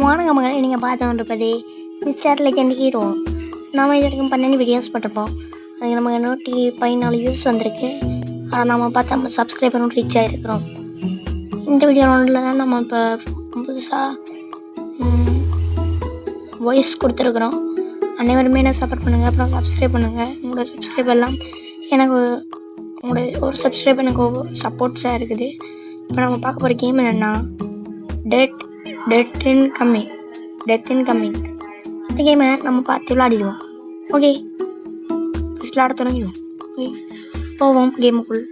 வணக்கம் மகளே, நீங்கள் பார்த்து கொண்டிருப்பது மிஸ்டர் லெஜண்ட் ஹீரோ. நாம் இது வரைக்கும் 12 வீடியோஸ் போட்டிருப்போம். அதுக்கு நமக்கு 114 வியூஸ் வந்திருக்கு. ஆனால் நம்ம பார்த்து சப்ஸ்கிரைபரும் ரீச் ஆகிருக்கிறோம். இந்த வீடியோவில் தான் நம்ம இப்போ புதுசாக வாய்ஸ் கொடுத்துருக்குறோம். அனைவருமே என்ன சப்போர்ட் பண்ணுங்கள், அப்புறம் சப்ஸ்கிரைப் பண்ணுங்கள். உங்களோட சப்ஸ்கிரைப் எல்லாம் எனக்கு உங்களோட ஒரு சப்ஸ்கிரைப் எனக்கு சப்போர்ட்ஸாக இருக்குது. இப்போ நம்ம பார்க்க போகிற கேம் என்னென்னா டெத் இன் கம்மிங். இந்த கேமை நம்ம பார்த்து விளையாடிடுவோம். ஓகே, ஃபஸ்ட் விளையாட தொடங்கிடுவோம். ஓகே, போவோம் கேமுக்குள்.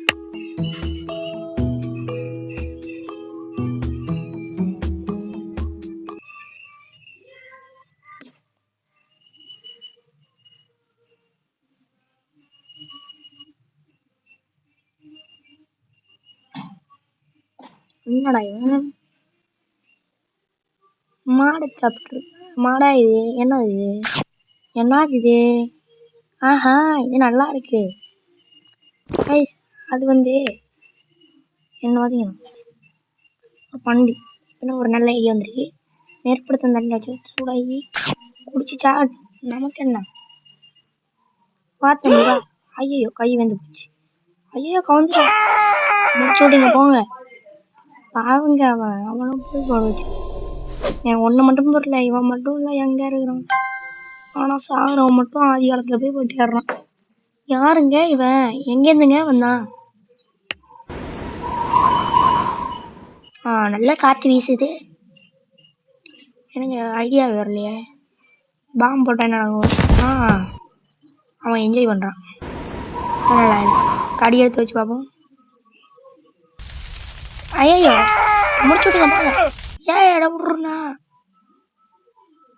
என்னடா இவன் மாடை சாப்பிட்டு மாடா? இது என்ன இது? ஆஹா, இது நல்லா இருக்கு. அது என்ன பார்த்தீங்கன்னா பண்டி இப்போ ஒரு நல்ல ஐடியா வந்துருக்கு. ஏற்படுத்த தண்ணி சூடாகி குடிச்சிச்சா நமக்கு என்ன பார்த்தீங்களா? ஐயோ, கை வந்து போச்சு. ஐயோ, கவுந்து முடிச்சு விட்டீங்க, போங்க. பாவங்க, அவனும் போய் போட வச்சு. என் ஒன்று மட்டும் போடல, இவன் மட்டும் இல்லை, எங்கே இருக்கிறான்? ஆனால் சாகிறவன் மட்டும் ஆதி காலத்தில் போய் போட்டிடுறான். யாருங்க இவன்? எங்கேருந்துங்க வந்தான்? நல்ல காற்று வீசுது. எனக்கு ஐடியா வரலையே. பாம்பு போட்டான் அவன் என்ஜாய் பண்ணுறான். கடி எடுத்து வச்சு பார்ப்போம். ஐயோ, முடிச்சு விட்டுங்க. ஏன் இடம் விட்றா?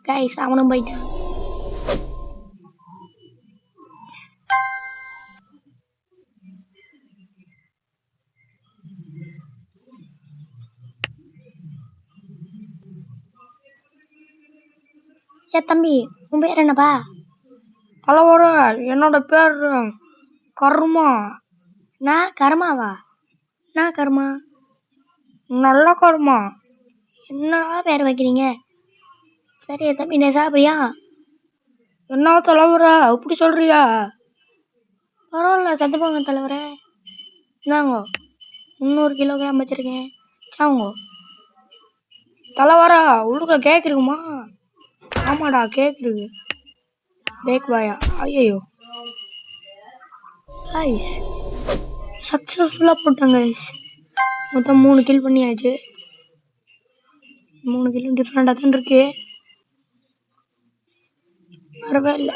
கைஸ், அவனும் போயிட்டான். ஏ தம்பி, உன் பேர் என்னப்பா? தலைவர, என்னோட பேர் கர்மா. நான் கர்மாவா? நான் கர்மா, நல்ல கர்மா. என்னடா பேர் வைக்கிறீங்க? சரி தம்பி, நான் சாப்பிட்றியா? என்ன தலைவர இப்படி சொல்றியா? பரவாயில்ல, சத்து போங்க தலைவர. இந்தாங்க 300 கிலோகிராம் வச்சிருக்கேன், சாவுங்க. தலைவர, உள்ளுக்க கேக் இருக்குமா? ஆமாடா, கேக் இருக்கு. பேக் பாயா? ஐயோ, சக்ஸஸ்ஃபுல்லாக போட்டாங்க. மொத்தம் 3 கில் பண்ணியாச்சு. 3 கிலும் டிஃப்ரெண்டாக தான் இருக்கு. பரவாயில்ல.